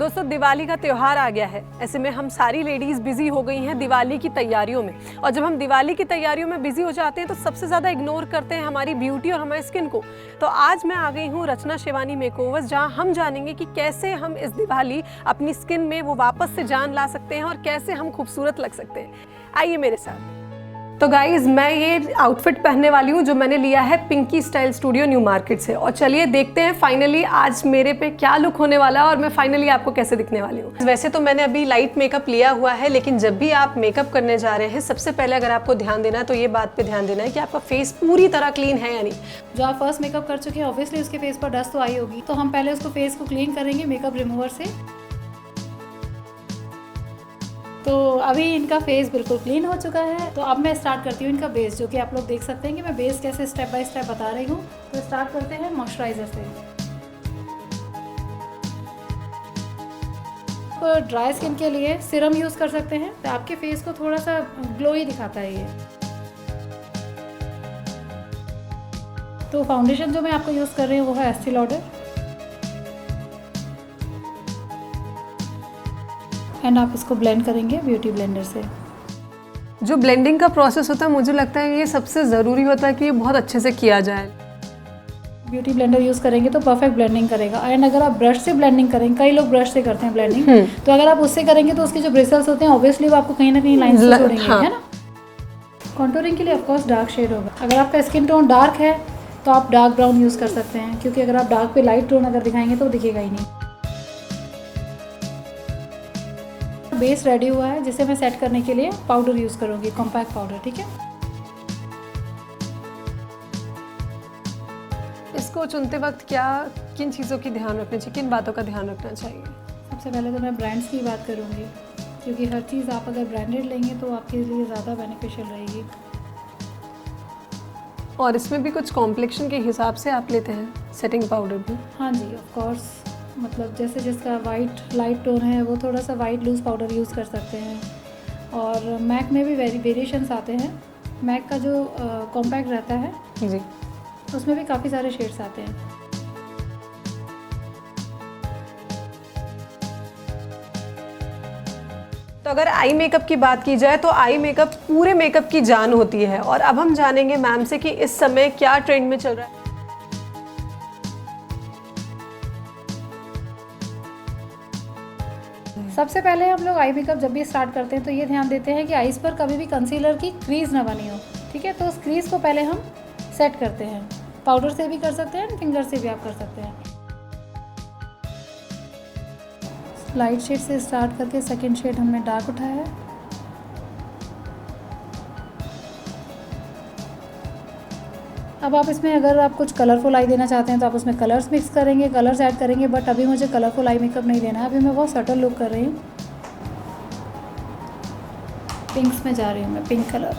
दोस्तों दिवाली का त्यौहार आ गया है। ऐसे में हम सारी लेडीज़ बिजी हो गई हैं दिवाली की तैयारियों में। और जब हम दिवाली की तैयारियों में बिजी हो जाते हैं तो सबसे ज़्यादा इग्नोर करते हैं हमारी ब्यूटी और हमारी स्किन को। तो आज मैं आ गई हूँ रचना शिवानी मेकओवर्स, जहाँ हम जानेंगे कि कैसे हम इस दिवाली अपनी स्किन में वो वापस से जान ला सकते हैं और कैसे हम खूबसूरत लग सकते हैं। आइए मेरे साथ। तो गाइज मैं ये आउटफिट पहनने वाली हूँ जो मैंने लिया है Pinky Style Studio New Market से। और चलिए देखते हैं फाइनली आज मेरे पे क्या लुक होने वाला है और मैं फाइनली आपको कैसे दिखने वाली हूँ। वैसे तो मैंने अभी लाइट मेकअप लिया हुआ है, लेकिन जब भी आप मेकअप करने जा रहे हैं सबसे पहले अगर आपको ध्यान देना है तो ये बात पे ध्यान देना है कि आपका फेस पूरी तरह क्लीन है या नहीं। जो आप फर्स्ट मेकअप कर चुके हैं ऑब्वियसली उसके फेस पर डस्ट तो आई होगी, तो हम पहले उसको फेस को क्लीन करेंगे मेकअप रिमूवर से। तो अभी इनका फेस बिल्कुल क्लीन हो चुका है। तो अब मैं स्टार्ट करती हूँ इनका बेस, जो कि आप लोग देख सकते हैं कि मैं बेस कैसे स्टेप बाय स्टेप बता रही हूँ। तो स्टार्ट करते हैं मॉइस्चराइजर से। तो ड्राई स्किन के लिए सीरम यूज़ कर सकते हैं, तो आपके फेस को थोड़ा सा ग्लोई दिखाता है ये। तो फाउंडेशन जो मैं आपको यूज़ कर रही हूँ वो है एस्टी लॉडर, एंड आप इसको ब्लेंड करेंगे ब्यूटी ब्लेंडर से। जो ब्लेंडिंग का प्रोसेस होता है मुझे लगता है ये सबसे ज़रूरी होता है कि ये बहुत अच्छे से किया जाए। ब्यूटी ब्लेंडर यूज़ करेंगे तो परफेक्ट ब्लेंडिंग करेगा। एंड अगर आप ब्रश से ब्लेंडिंग करेंगे, कई लोग ब्रश से करते हैं ब्लेंडिंग, तो अगर आप उससे करेंगे तो उसके जो ब्रिसल्स होते हैं ऑब्वियसली वो आपको कहीं ना कहीं लाइन से जोड़ेंगे, है ना। कॉन्टूरिंग के लिए ऑफकोर्स डार्क शेड होगा। अगर आपका स्किन टोन डार्क है तो आप डार्क ब्राउन यूज़ कर सकते हैं, क्योंकि अगर आप डार्क पे लाइट टोन अगर दिखाएंगे तो दिखेगा ही नहीं। बेस रेडी हुआ है, जिसे मैं सेट करने के लिए पाउडर यूज़ करूँगी, कॉम्पैक्ट पाउडर, ठीक है। इसको चुनते वक्त किन चीज़ों की ध्यान रखना चाहिए, किन बातों का ध्यान रखना चाहिए? सबसे पहले तो मैं ब्रांड्स की बात करूँगी, क्योंकि हर चीज़ आप अगर ब्रांडेड लेंगे तो आपके लिए ज़्यादा बेनिफिशियल रहेगी। और इसमें भी कुछ कॉम्प्लेक्शन के हिसाब से आप लेते हैं सेटिंग पाउडर भी? हाँ जी, ऑफ कोर्स। मतलब जैसे जिसका वाइट लाइट टोन है वो थोड़ा सा वाइट लूज़ पाउडर यूज़ कर सकते हैं। और मैक में भी वेरिएशंस आते हैं। मैक का जो कॉम्पैक्ट रहता है जी, उसमें भी काफ़ी सारे शेड्स आते हैं। तो अगर आई मेकअप की बात की जाए तो आई मेकअप पूरे मेकअप की जान होती है। और अब हम जानेंगे मैम से कि इस समय क्या ट्रेंड में चल रहा है। सबसे पहले हम लोग आई मेकअप जब भी स्टार्ट करते हैं तो ये ध्यान देते हैं कि आईज पर कभी भी कंसीलर की क्रीज ना बनी हो, ठीक है। तो उस क्रीज को पहले हम सेट करते हैं। पाउडर से भी कर सकते हैं, फिंगर से भी आप कर सकते हैं। लाइट शेड से स्टार्ट करके सेकंड शेड हमने डार्क उठाया है। अब आप इसमें अगर आप कुछ कलरफुल आई देना चाहते हैं तो आप उसमें कलर्स मिक्स करेंगे, कलर्स ऐड करेंगे, बट अभी मुझे कलरफुल आई मेकअप नहीं देना है। अभी मैं बहुत सटल लुक कर रही हूँ। पिंक्स में जा रही हूँ मैं, pink colour.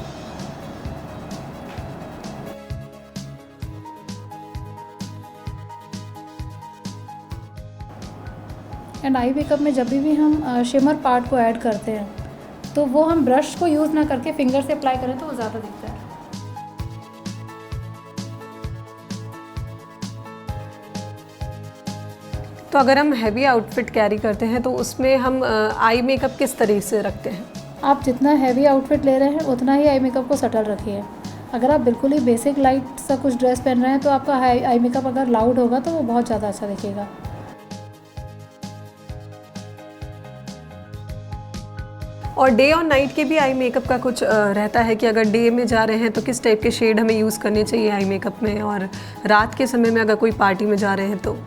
And eye makeup में जब भी हम शिमर पार्ट को ऐड करते हैं तो वो हम ब्रश को यूज़ ना करके फिंगर से अप्लाई करें तो वो ज़्यादा दिखता है। तो अगर हम हैवी आउटफिट कैरी करते हैं तो उसमें हम आई मेकअप किस तरीके से रखते हैं? आप जितना हैवी आउटफिट ले रहे हैं उतना ही आई मेकअप को सटल रखिए। अगर आप बिल्कुल ही बेसिक लाइट सा कुछ ड्रेस पहन रहे हैं तो आपका आई मेकअप अगर लाउड होगा तो वो बहुत ज़्यादा अच्छा दिखेगा। और डे और नाइट के भी आई मेकअप का कुछ रहता है कि अगर डे में जा रहे हैं तो किस टाइप के शेड हमें यूज़ करने चाहिए आई मेकअप में, और रात के समय में अगर कोई पार्टी में जा रहे हैं तो?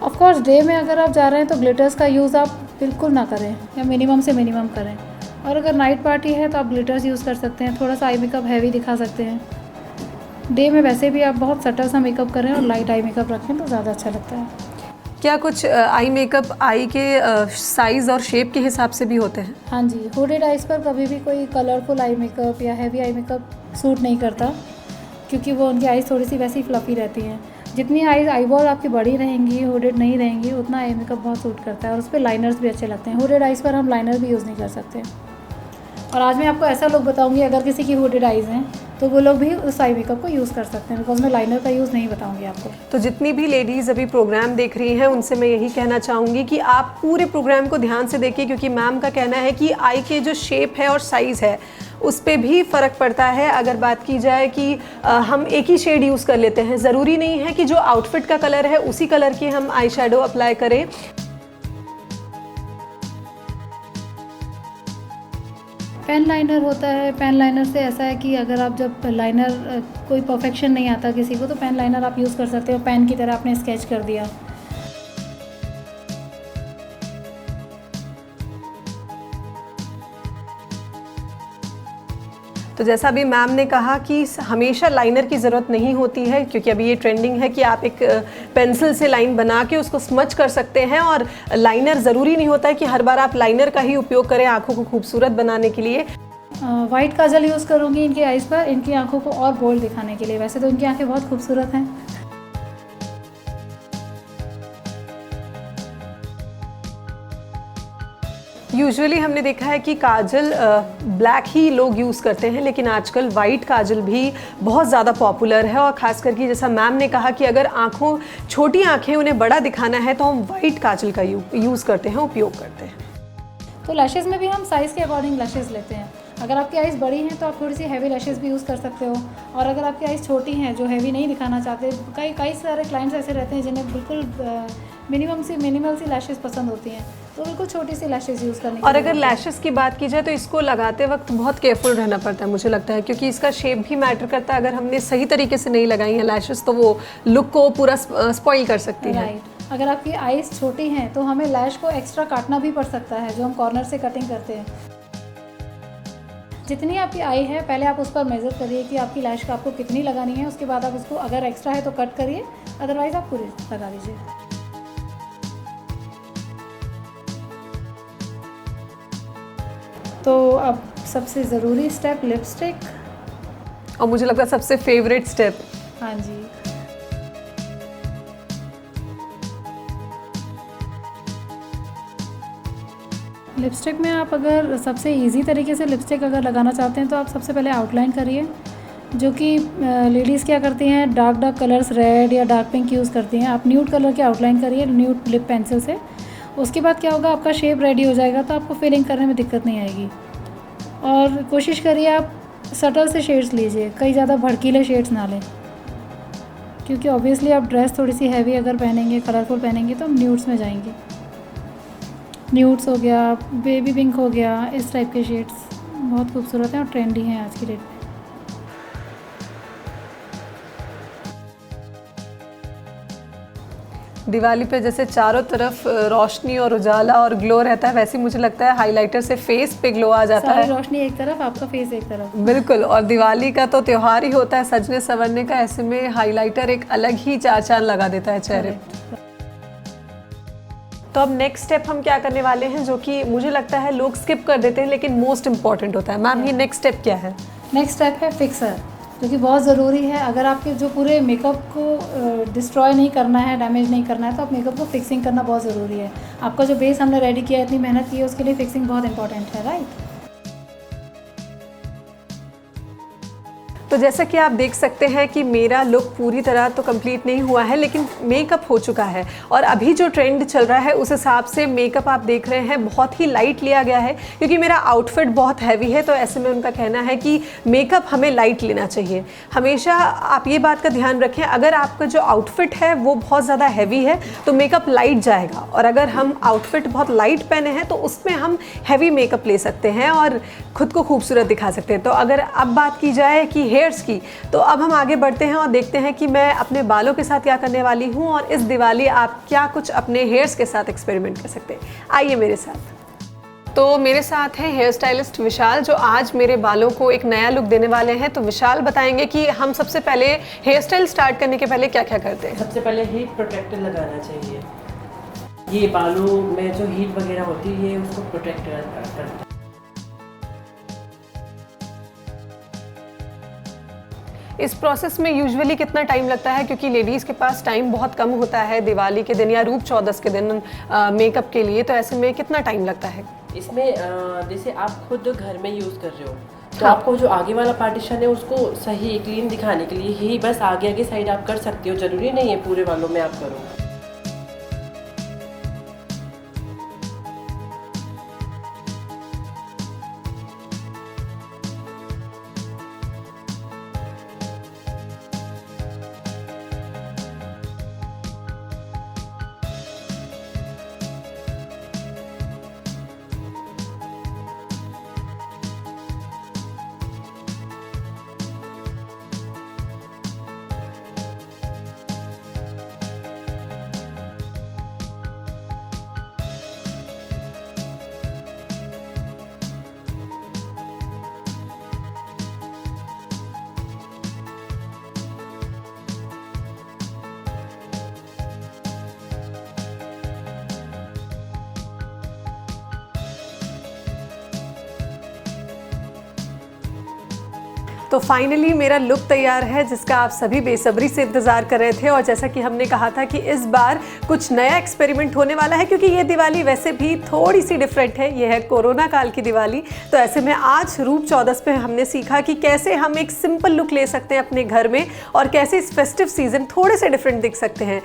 ऑफ कोर्स डे में अगर आप जा रहे हैं तो ग्लिटर्स का यूज़ आप बिल्कुल ना करें, या मिनिमम से मिनिमम करें। और अगर नाइट पार्टी है तो आप ग्लिटर्स यूज़ कर सकते हैं, थोड़ा सा आई मेकअप हैवी दिखा सकते हैं। डे में वैसे भी आप बहुत सटल सा मेकअप करें और लाइट आई मेकअप रखें तो ज़्यादा अच्छा लगता है। क्या कुछ आई मेकअप आई के साइज़ और शेप के हिसाब से भी होते हैं? हाँ जी, हुडेड आइज़ पर कभी भी कोई कलरफुल आई मेकअप या हैवी आई मेकअप सूट नहीं करता, क्योंकि वो उनकी आइज़ थोड़ी सी वैसी फ्लफ़ी रहती हैं। जितनी आईबॉल आपकी बड़ी रहेंगी, हुडेड नहीं रहेंगी, उतना आई मेकअप बहुत सूट करता है। और उस पर लाइनर्स भी अच्छे लगते हैं। हुडेड आइज़ पर हम लाइनर भी यूज़ नहीं कर सकते। और आज मैं आपको ऐसा लुक बताऊंगी, अगर किसी की हुडेड आइज़ हैं तो वो लोग भी उस आई मेकअप को यूज़ कर सकते हैं, बिकॉज मैं लाइनर का यूज़ नहीं बताऊंगी आपको। तो जितनी भी लेडीज़ अभी प्रोग्राम देख रही हैं उनसे मैं यही कहना चाहूँगी कि आप पूरे प्रोग्राम को ध्यान से देखिए, क्योंकि मैम का कहना है कि आई के जो शेप है और साइज़ है उस पे भी फ़र्क पड़ता है। अगर बात की जाए कि हम एक ही शेड यूज़ कर लेते हैं, ज़रूरी नहीं है कि जो आउटफिट का कलर है उसी कलर की हम आई शेडो अप्लाई करें। पेन लाइनर होता है, पेन लाइनर से ऐसा है कि अगर आप जब लाइनर कोई परफेक्शन नहीं आता किसी को, तो पेन लाइनर आप यूज़ कर सकते हो। पेन की तरह आपने स्केच कर दिया। तो जैसा अभी मैम ने कहा कि हमेशा लाइनर की ज़रूरत नहीं होती है, क्योंकि अभी ये ट्रेंडिंग है कि आप एक पेंसिल से लाइन बना के उसको स्मच कर सकते हैं, और लाइनर ज़रूरी नहीं होता है कि हर बार आप लाइनर का ही उपयोग करें आँखों को खूबसूरत बनाने के लिए। वाइट काजल यूज़ करूँगी इनकी आइज़ पर, इनकी आंखों को और बोल्ड दिखाने के लिए। वैसे तो इनकी आंखें बहुत खूबसूरत हैं। यूजुअली हमने देखा है कि काजल ब्लैक ही लोग यूज़ करते हैं, लेकिन आजकल वाइट काजल भी बहुत ज़्यादा पॉपुलर है। और ख़ास करके जैसा मैम ने कहा कि अगर छोटी आँखें उन्हें बड़ा दिखाना है तो हम वाइट काजल का यूज़ करते हैं, उपयोग करते हैं। तो लैशेज़ में भी हम साइज़ के अकॉर्डिंग लैशेज़ लेते हैं। अगर आपकी आइज़ बड़ी हैं तो आप थोड़ी सी हैवी लैशेज़ भी यूज़ कर सकते हो, और अगर आपकी आइज़ छोटी हैं जो हैवी नहीं दिखाना चाहते, कई सारे क्लाइंट्स ऐसे रहते हैं जिन्हें बिल्कुल मिनिमल सी लैशेज़ पसंद होती हैं, तो बिल्कुल छोटी सी लैशेज़ यूज़ करनी। और अगर लैशेज़ की बात की जाए तो इसको लगाते वक्त बहुत केयरफुल रहना पड़ता है, मुझे लगता है, क्योंकि इसका शेप भी मैटर करता है। अगर हमने सही तरीके से नहीं लगाई हैं लैशेज़ तो वो लुक को पूरा स्पॉइल कर सकती है। राइट। अगर आपकी आइज़ छोटी हैं तो हमें लैश को एक्स्ट्रा काटना भी पड़ सकता है, जो हम कॉर्नर से कटिंग करते हैं। जितनी आपकी आई है पहले आप उस पर मेज़र करिए कि आपकी लैश का आपको कितनी लगानी है। उसके बाद आप उसको अगर एक्स्ट्रा है तो कट करिए, अदरवाइज़ आप पूरी लगा दीजिए। तो अब सबसे ज़रूरी स्टेप लिपस्टिक, और मुझे लगता है सबसे फेवरेट स्टेप। हाँ जी। लिपस्टिक में आप अगर सबसे इजी तरीके से लिपस्टिक अगर लगाना चाहते हैं तो आप सबसे पहले आउटलाइन करिए, जो कि लेडीज़ क्या करती हैं, डार्क कलर्स रेड या डार्क पिंक यूज़ करती हैं। आप न्यूड कलर के आउटलाइन करिए न्यूड लिप पेंसिल से। उसके बाद क्या होगा, आपका शेप रेडी हो जाएगा तो आपको फिलिंग करने में दिक्कत नहीं आएगी। और कोशिश करिए आप सटल से शेड्स लीजिए, कई ज़्यादा भड़कीले शेड्स ना लें, क्योंकि ऑब्वियसली आप ड्रेस थोड़ी सी हैवी अगर पहनेंगे, कलरफुल पहनेंगे तो हम न्यूड्स में जाएंगे। न्यूड्स हो गया, बेबी पिंक हो गया, इस टाइप के शेड्स बहुत खूबसूरत हैं और ट्रेंडी हैं आज की डेट में। दिवाली पे जैसे चारों तरफ रोशनी और उजाला और ग्लो रहता है, वैसे मुझे लगता है हाइलाइटर से फेस पे ग्लो आ जाता है। सारी रोशनी एक तरफ, आपका फेस एक तरफ। बिल्कुल। और दिवाली का तो त्योहार ही होता है सजने संवरने का, ऐसे में हाइलाइटर एक अलग ही चार चांद लगा देता है चेहरे पे। तो अब नेक्स्ट स्टेप हम क्या करने वाले हैं, जो कि मुझे लगता है लोग स्किप कर देते हैं लेकिन मोस्ट इम्पॉर्टेंट होता है। मैम ये नेक्स्ट स्टेप क्या है? नेक्स्ट स्टेप है फिक्सर, जो कि बहुत ज़रूरी है। अगर आपके जो पूरे मेकअप को डिस्ट्रॉय नहीं करना है, डैमेज नहीं करना है, तो आप मेकअप को फिक्सिंग करना बहुत ज़रूरी है। आपका जो बेस हमने रेडी किया है, इतनी मेहनत की है, उसके लिए फिक्सिंग बहुत इंपॉर्टेंट है, राइट। तो जैसा कि आप देख सकते हैं कि मेरा लुक पूरी तरह तो कंप्लीट नहीं हुआ है, लेकिन मेकअप हो चुका है। और अभी जो ट्रेंड चल रहा है उस हिसाब से मेकअप आप देख रहे हैं बहुत ही लाइट लिया गया है, क्योंकि मेरा आउटफिट बहुत हैवी है। तो ऐसे में उनका कहना है कि मेकअप हमें लाइट लेना चाहिए। हमेशा आप ये बात का ध्यान रखें, अगर आपका जो आउटफिट है वो बहुत ज़्यादा हैवी है तो मेकअप लाइट जाएगा, और अगर हम आउटफिट बहुत लाइट पहने हैं तो उसमें हम हैवी मेकअप ले सकते हैं और खुद को खूबसूरत दिखा सकते हैं। तो अगर अब बात की जाए कि हेयर्स की, तो अब हम आगे बढ़ते हैं और देखते हैं कि मैं अपने बालों के साथ क्या करने वाली हूँ, और इस दिवाली आप क्या कुछ अपने हेयर्स के साथ एक्सपेरिमेंट कर सकते हैं। आइए मेरे साथ। तो मेरे साथ हैं हेयर स्टाइलिस्ट विशाल, जो आज मेरे बालों को एक नया लुक देने वाले हैं। तो विशाल बताएंगे कि हम सबसे पहले हेयर स्टाइल स्टार्ट करने के पहले क्या क्या करते हैं। सबसे पहले हीट प्रोटेक्टर लगाना चाहिए। ये बालों में जो हीट वगैरह होती है ये उसको प्रोटेक्ट करता है। इस प्रोसेस में यूजुअली कितना टाइम लगता है, क्योंकि लेडीज़ के पास टाइम बहुत कम होता है दिवाली के दिन या रूप चौदस के दिन मेकअप के लिए, तो ऐसे में कितना टाइम लगता है? इसमें जैसे आप खुद घर में यूज़ कर रहे हो तो आपको जो आगे वाला पार्टीशन है उसको सही क्लीन दिखाने के लिए ही बस आगे आगे साइड आप कर सकते हो, ज़रूरी नहीं है पूरे वालों में आप करो। तो फाइनली मेरा लुक तैयार है जिसका आप सभी बेसब्री से इंतज़ार कर रहे थे। और जैसा कि हमने कहा था कि इस बार कुछ नया एक्सपेरिमेंट होने वाला है, क्योंकि ये दिवाली वैसे भी थोड़ी सी डिफरेंट है, ये है कोरोना काल की दिवाली। तो ऐसे में आज रूप चौदस पे हमने सीखा कि कैसे हम एक सिंपल लुक ले सकते हैं अपने घर में और कैसे इस फेस्टिव सीजन थोड़े से डिफरेंट दिख सकते हैं।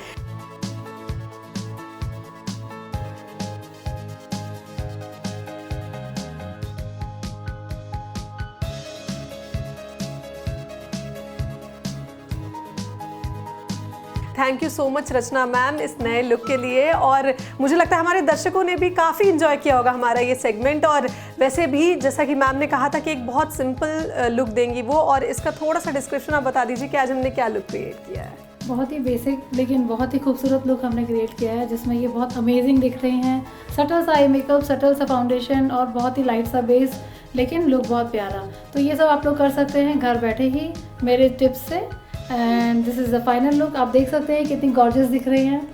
Thank you so much Rachna ma'am इस नए लुक के लिए। और मुझे लगता है हमारे दर्शकों ने भी काफ़ी इन्जॉय किया होगा हमारा ये सेगमेंट। और वैसे भी जैसा कि मैम ने कहा था कि एक बहुत सिंपल लुक देंगी वो, और इसका थोड़ा सा डिस्क्रिप्शन आप बता दीजिए कि आज हमने क्या लुक क्रिएट किया है। बहुत ही बेसिक लेकिन बहुत ही खूबसूरत लुक हमने क्रिएट किया है, जिसमें ये बहुत अमेजिंग दिख रही हैं। सटल सा आई मेकअप, सटल सा फाउंडेशन और बहुत ही लाइट सा बेस, लेकिन लुक बहुत प्यारा। तो ये सब आप लोग कर सकते हैं घर बैठे ही मेरे टिप्स से। And this is the final look. आप देख सकते हैं कितनी गॉर्जियस दिख रही हैं।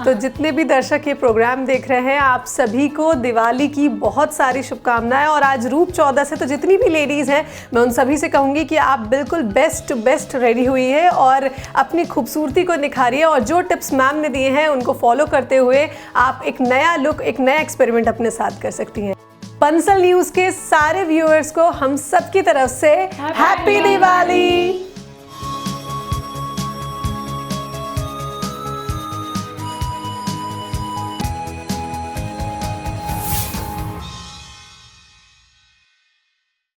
तो जितने भी दर्शक ये प्रोग्राम देख रहे हैं, आप सभी को दिवाली की बहुत सारी शुभकामनाएं। और आज रूप चौदस है, तो जितनी भी लेडीज़ हैं मैं उन सभी से कहूँगी कि आप बिल्कुल बेस्ट रेडी हुई है और अपनी खूबसूरती को निखारिए। और जो टिप्स मैम ने दिए हैं उनको फॉलो करते हुए आप एक नया लुक, एक नया एक्सपेरिमेंट अपने साथ कर सकती हैं। बंसल न्यूज़ के सारे व्यूअर्स को हम सब की तरफ से हैप्पी दिवाली।